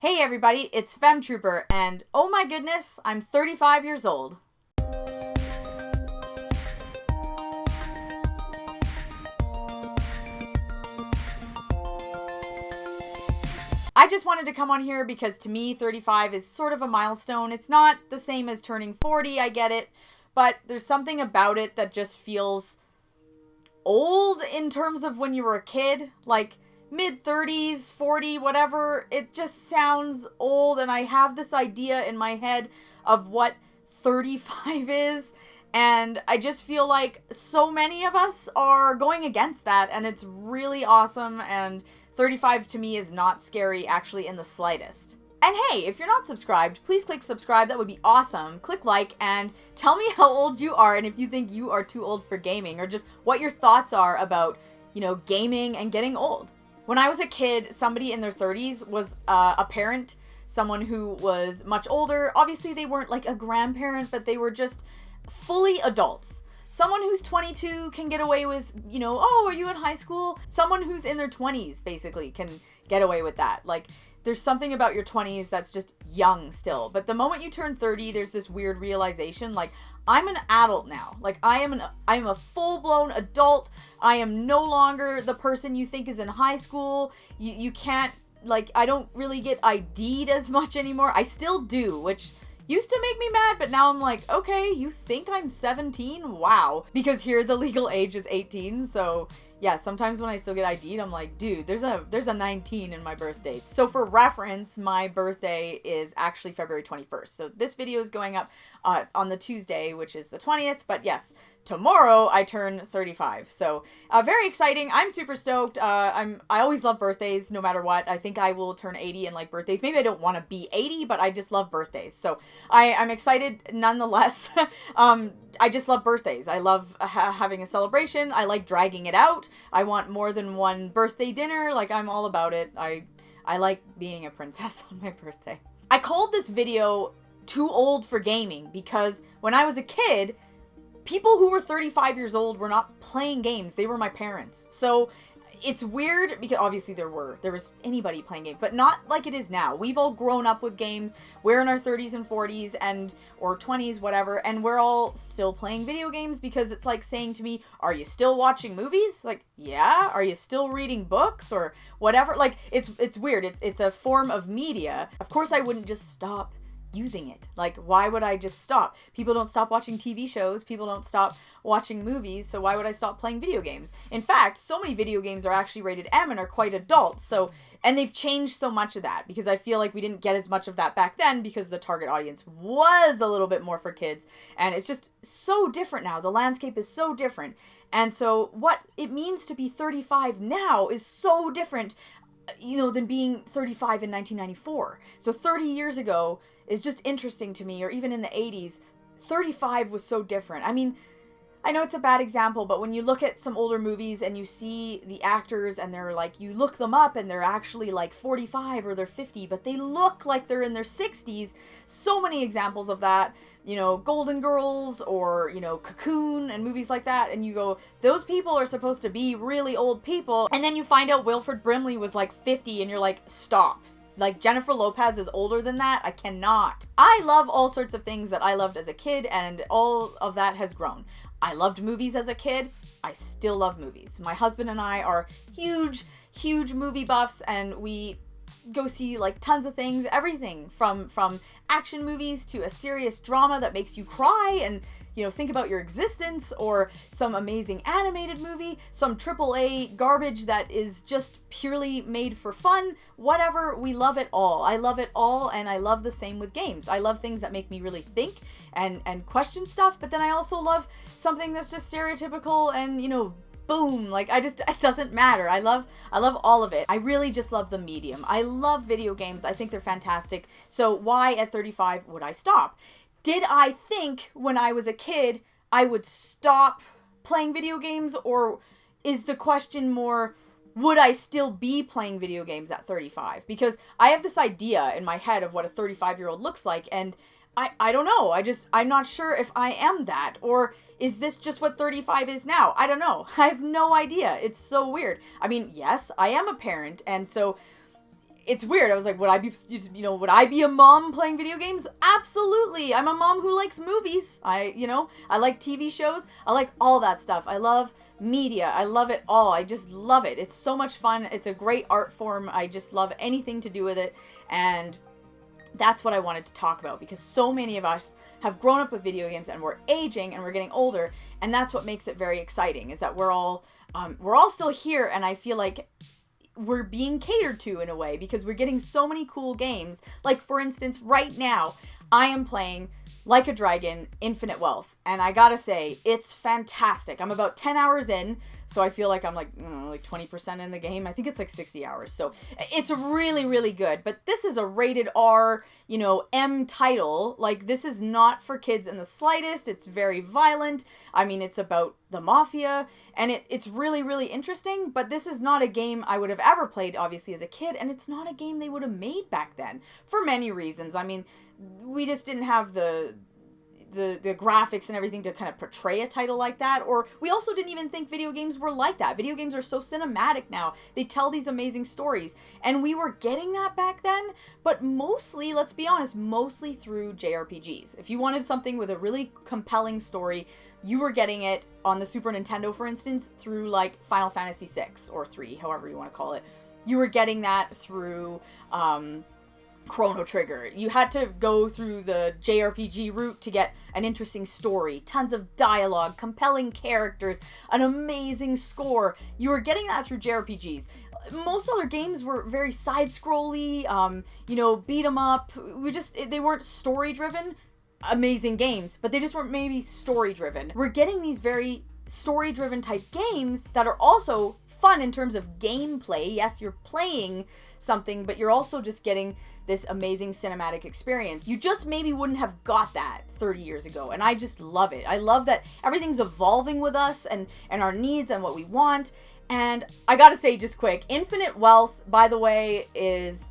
Hey everybody, it's Femtrooper, and oh my goodness, I'm 35 years old. I just wanted to come on here because to me, 35 is sort of a milestone. It's not the same as turning 40, I get it, but there's something about it that just feels old in terms of when you were a kid, like mid-30s, 40, whatever. It just sounds old, and I have this idea in my head of what 35 is, and I just feel like so many of us are going against that, and it's really awesome, and 35 to me is not scary, actually, in the slightest. And hey, if you're not subscribed, please click subscribe. That would be awesome. Click like and tell me how old you are and if you think you are too old for gaming, or just what your thoughts are about, gaming and getting old. When I was a kid, somebody in their 30s was a parent, someone who was much older. Obviously, they weren't like a grandparent, but they were just fully adults. Someone who's 22 can get away with, oh, are you in high school? Someone who's in their 20s, basically, can get away with that. Like, there's something about your 20s that's just young still. But the moment you turn 30, there's this weird realization, like, I'm an adult now. Like, I am a full-blown adult. I am no longer the person you think is in high school. You can't, like, I don't really get ID'd as much anymore. I still do, which used to make me mad, but now I'm like, okay, you think I'm 17? Wow. Because here the legal age is 18, so yeah, sometimes when I still get ID'd, I'm like, dude, there's a 19 in my birth date. So for reference, my birthday is actually February 21st. So this video is going up on the Tuesday, which is the 20th, but yes, tomorrow I turn 35. So very exciting. I'm super stoked. I always love birthdays no matter what. I think I will turn 80 and like birthdays. Maybe I don't want to be 80, but I just love birthdays. So I'm excited nonetheless. I just love birthdays. I love having a celebration. I like dragging it out. I want more than one birthday dinner. Like, I'm all about it. I like being a princess on my birthday. I called this video Too Old for Gaming because when I was a kid, people who were 35 years old were not playing games. They were my parents. So it's weird because obviously there was anybody playing games, but not like it is now. We've all grown up with games. We're in our 30s and 40s or 20s, whatever, and we're all still playing video games because it's like saying to me, are you still watching movies? Like, yeah. Are you still reading books or whatever? Like, it's weird. It's a form of media. Of course, I wouldn't just stop using it. Like, why would I just stop? People don't stop watching TV shows. People don't stop watching movies. So why would I stop playing video games? In fact, so many video games are actually rated M and are quite adult. So, and they've changed so much of that because I feel like we didn't get as much of that back then because the target audience was a little bit more for kids. And it's just so different now. The landscape is so different. And so what it means to be 35 now is so different, than being 35 in 1994. So 30 years ago is just interesting to me, or even in the 80s, 35 was so different. I mean, I know it's a bad example, but when you look at some older movies and you see the actors and they're like, you look them up and they're actually like 45 or they're 50, but they look like they're in their 60s. So many examples of that, Golden Girls or, Cocoon and movies like that. And you go, those people are supposed to be really old people. And then you find out Wilford Brimley was like 50 and you're like, stop. Like, Jennifer Lopez is older than that. I cannot. I love all sorts of things that I loved as a kid, and all of that has grown. I loved movies as a kid. I still love movies. My husband and I are huge, huge movie buffs, and we go see like tons of things, everything from action movies to a serious drama that makes you cry and think about your existence, or some amazing animated movie, some AAA garbage that is just purely made for fun, whatever. We love it all. I love it all, and I love the same with games. I love things that make me really think and question stuff, but then I also love something that's just stereotypical and boom, like it doesn't matter. I love all of it. I really just love the medium. I love video games. I think they're fantastic. So why at 35 would I stop? Did I think when I was a kid I would stop playing video games, or is the question more, would I still be playing video games at 35? Because I have this idea in my head of what a 35-year-old looks like, and I don't know. I'm not sure if I am that, or is this just what 35 is now? I don't know. I have no idea. It's so weird. I mean, yes, I am a parent, and so it's weird. I was like, would I be a mom playing video games? Absolutely. I'm a mom who likes movies. I like TV shows. I like all that stuff. I love media. I love it all. I just love it. It's so much fun. It's a great art form. I just love anything to do with it. And that's what I wanted to talk about, because so many of us have grown up with video games and we're aging and we're getting older. And that's what makes it very exciting, is that we're all still here. And I feel like we're being catered to in a way, because we're getting so many cool games. Like, for instance, right now, I am playing Like a Dragon Infinite Wealth, and I gotta say, it's fantastic. I'm about 10 hours in, so I feel like I'm like 20% in the game. I think it's like 60 hours, so it's really, really good. But this is a rated R, M title. Like, this is not for kids in the slightest. It's very violent. I mean, it's about the mafia, and it's really, really interesting. But this is not a game I would have ever played, obviously, as a kid, and it's not a game they would have made back then, for many reasons. I mean, we just didn't have the graphics and everything to kind of portray a title like that, or we also didn't even think video games were like that. Video games are so cinematic now. They tell these amazing stories, and we were getting that back then, but mostly, let's be honest, mostly through JRPGs. If you wanted something with a really compelling story, you were getting it on the Super Nintendo, for instance, through like Final Fantasy 6 or 3, however you want to call it. You were getting that through Chrono Trigger. You had to go through the JRPG route to get an interesting story, tons of dialogue, compelling characters, an amazing score. You were getting that through JRPGs. Most other games were very side-scrolly, beat 'em up. They weren't story-driven. Amazing games, but they just weren't maybe story-driven. We're getting these very story-driven type games that are also fun in terms of gameplay. Yes, you're playing something, but you're also just getting this amazing cinematic experience. You just maybe wouldn't have got that 30 years ago, and I just love it. I love that everything's evolving with us and our needs and what we want. And I gotta say, just quick, Infinite Wealth, by the way, is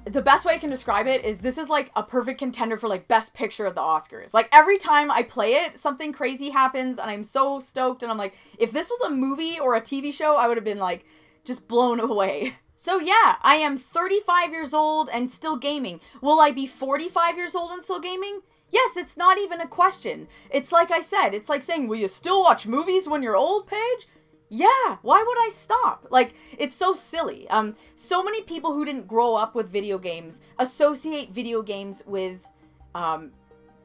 the best way I can describe it is this is like a perfect contender for like best picture at the Oscars. Like, every time I play it, something crazy happens and I'm so stoked, and I'm like, if this was a movie or a TV show, I would have been like just blown away. So yeah, I am 35 years old and still gaming. Will I be 45 years old and still gaming? Yes, it's not even a question. It's like I said, it's like saying, will you still watch movies when you're old, Paige? Yeah, why would I stop? Like, it's so silly. So many people who didn't grow up with video games associate video games with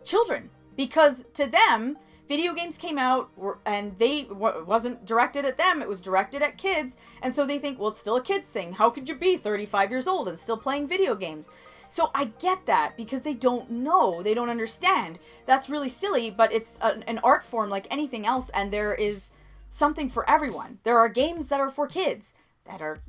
children, because to them, video games came out and wasn't directed at them, it was directed at kids, and so they think, well, it's still a kid's thing. How could you be 35 years old and still playing video games? So I get that, because they don't know, they don't understand. That's really silly, but it's an art form like anything else, and there is something for everyone. There are games that are for kids that are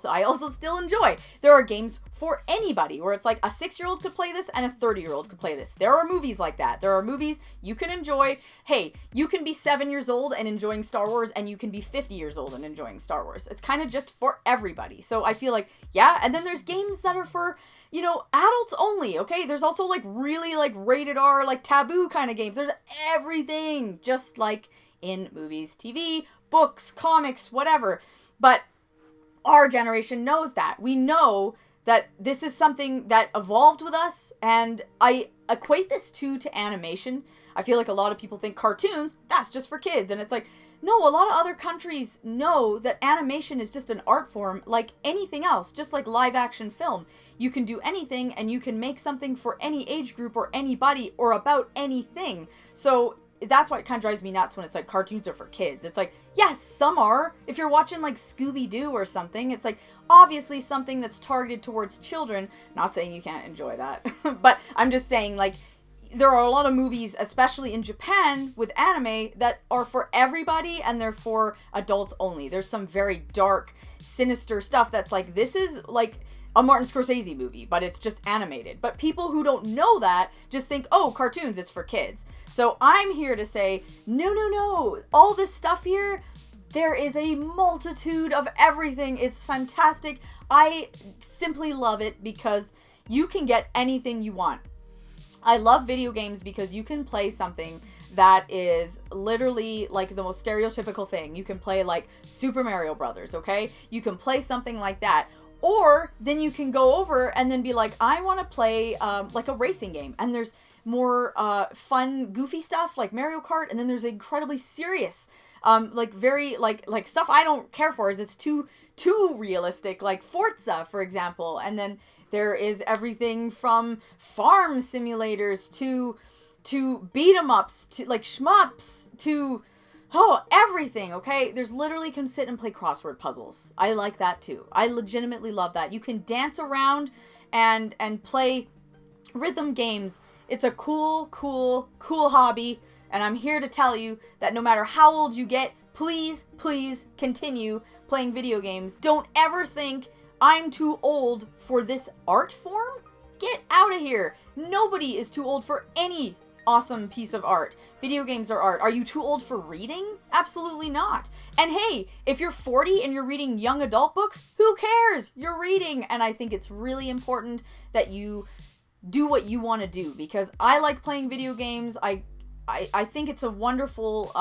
I also still enjoy. There are games for anybody where it's like a 6-year-old could play this and a 30-year-old could play this. There are movies like that. There are movies you can enjoy. Hey, you can be 7 years old and enjoying Star Wars, and you can be 50 years old and enjoying Star Wars. It's kind of just for everybody. So I feel like, yeah, and then there's games that are for, adults only, okay? There's also like really like rated R, like taboo kind of games. There's everything, just like in movies, TV, books, comics, whatever. But our generation knows that. We know that this is something that evolved with us, and I equate this to animation. I feel like a lot of people think cartoons, that's just for kids, and it's like, no, a lot of other countries know that animation is just an art form like anything else, just like live action film. You can do anything, and you can make something for any age group or anybody or about anything. So that's why it kind of drives me nuts when it's like cartoons are for kids. It's like, yes, some are. If you're watching like Scooby-Doo or something, it's like obviously something that's targeted towards children. Not saying you can't enjoy that, but I'm just saying, like, there are a lot of movies, especially in Japan with anime, that are for everybody and they're for adults only. There's some very dark, sinister stuff that's like, this is like a Martin Scorsese movie, but it's just animated. But people who don't know that just think, oh, cartoons, it's for kids. So I'm here to say, no. All this stuff here, there is a multitude of everything. It's fantastic. I simply love it because you can get anything you want. I love video games because you can play something that is literally like the most stereotypical thing. You can play like Super Mario Brothers, okay? You can play something like that. Or then you can go over and then be like, I want to play like a racing game. And there's more fun, goofy stuff like Mario Kart. And then there's incredibly serious, like very like stuff I don't care for, is it's too realistic, like Forza, for example. And then there is everything from farm simulators to beat 'em ups to like shmups to everything. Okay, there's literally can sit and play crossword puzzles. I like that too. I legitimately love that. You can dance around and play rhythm games. It's a cool hobby, and I'm here to tell you that no matter how old you get, please continue playing video games. Don't ever think I'm too old for this art form. Get out of here. Nobody is too old for any awesome piece of art. Video games are art. Are you too old for reading? Absolutely not. And hey, if you're 40 and you're reading young adult books, who cares? You're reading. And I think it's really important that you do what you want to do, because I like playing video games. I think it's a wonderful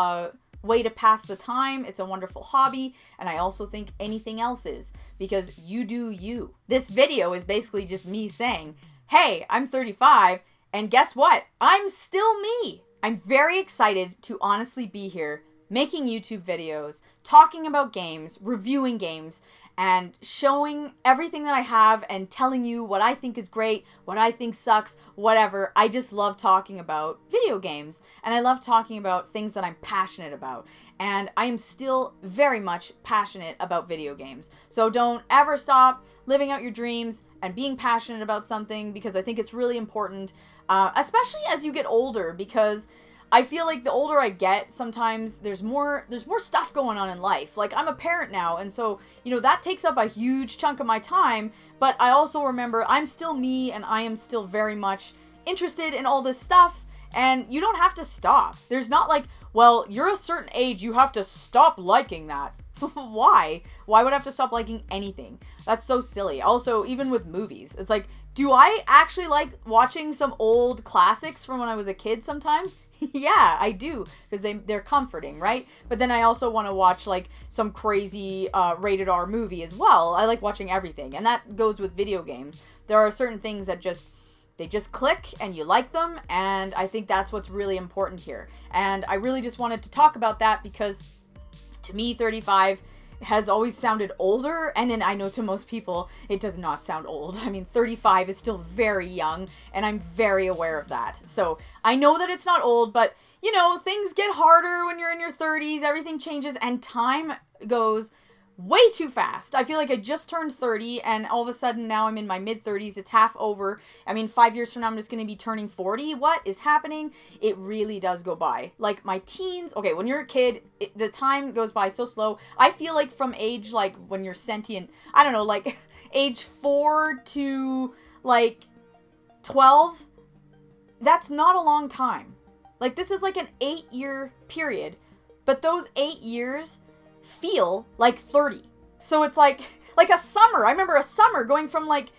way to pass the time. It's a wonderful hobby, and I also think anything else is, because you do you. This video is basically just me saying, hey, I'm 35, and guess what? I'm still me. I'm very excited to honestly be here making YouTube videos, talking about games, reviewing games, and showing everything that I have and telling you what I think is great, what I think sucks, whatever. I just love talking about video games, and I love talking about things that I'm passionate about. And I am still very much passionate about video games. So don't ever stop living out your dreams and being passionate about something, because I think it's really important, especially as you get older, because I feel like the older I get, sometimes there's more stuff going on in life. Like, I'm a parent now, and so, that takes up a huge chunk of my time, but I also remember I'm still me, and I am still very much interested in all this stuff, and you don't have to stop. There's not like, well, you're a certain age, you have to stop liking that. Why? Why would I have to stop liking anything? That's so silly. Also, even with movies, it's like, do I actually like watching some old classics from when I was a kid sometimes? Yeah, I do, because they're comforting, right? But then I also want to watch like some crazy rated R movie as well. I like watching everything, and that goes with video games. There are certain things that they just click and you like them, and I think that's what's really important here. And I really just wanted to talk about that, because to me, 35 has always sounded older, and then I know to most people it does not sound old. I mean, 35 is still very young, and I'm very aware of that. So I know that it's not old, but things get harder when you're in your 30s. Everything changes, and time goes way too fast. I feel like I just turned 30, and all of a sudden now I'm in my mid-30s. It's half over. I mean, 5 years from now I'm just going to be turning 40. What is happening? It really does go by. Like my teens, okay, when you're a kid, the time goes by so slow. I feel like from age, like when you're sentient, I don't know, like age 4 to like 12, that's not a long time. Like, this is like an 8-year period, but those 8 years feel like 30. So it's like a summer. I remember a summer going from 8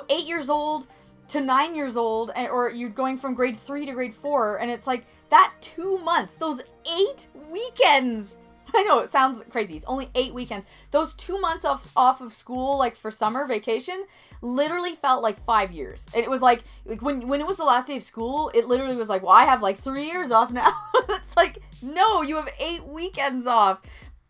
years old to 9 years old, or you're going from grade 3 to grade 4, and it's like that 2 months, those 8 weekends. I know it sounds crazy. It's only 8 weekends. Those 2 months off of school, like for summer vacation, literally felt like 5 years. And it was like when it was the last day of school, it literally was like, well, I have like 3 years off now. It's like, no, you have 8 weekends off.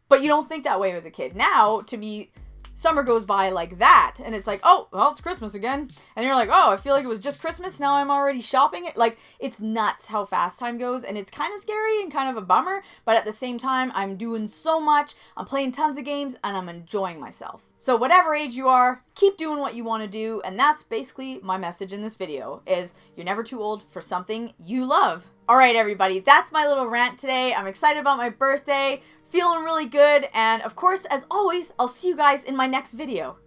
But you don't think that way as a kid. Now, to me, summer goes by like that. And it's like, oh, well, it's Christmas again. And you're like, oh, I feel like it was just Christmas. Now I'm already shopping. Like, it's nuts how fast time goes. And it's kind of scary and kind of a bummer. But at the same time, I'm doing so much. I'm playing tons of games, and I'm enjoying myself. So whatever age you are, keep doing what you want to do. And that's basically my message in this video, is you're never too old for something you love. All right, everybody, that's my little rant today. I'm excited about my birthday. Feeling really good, and of course, as always, I'll see you guys in my next video.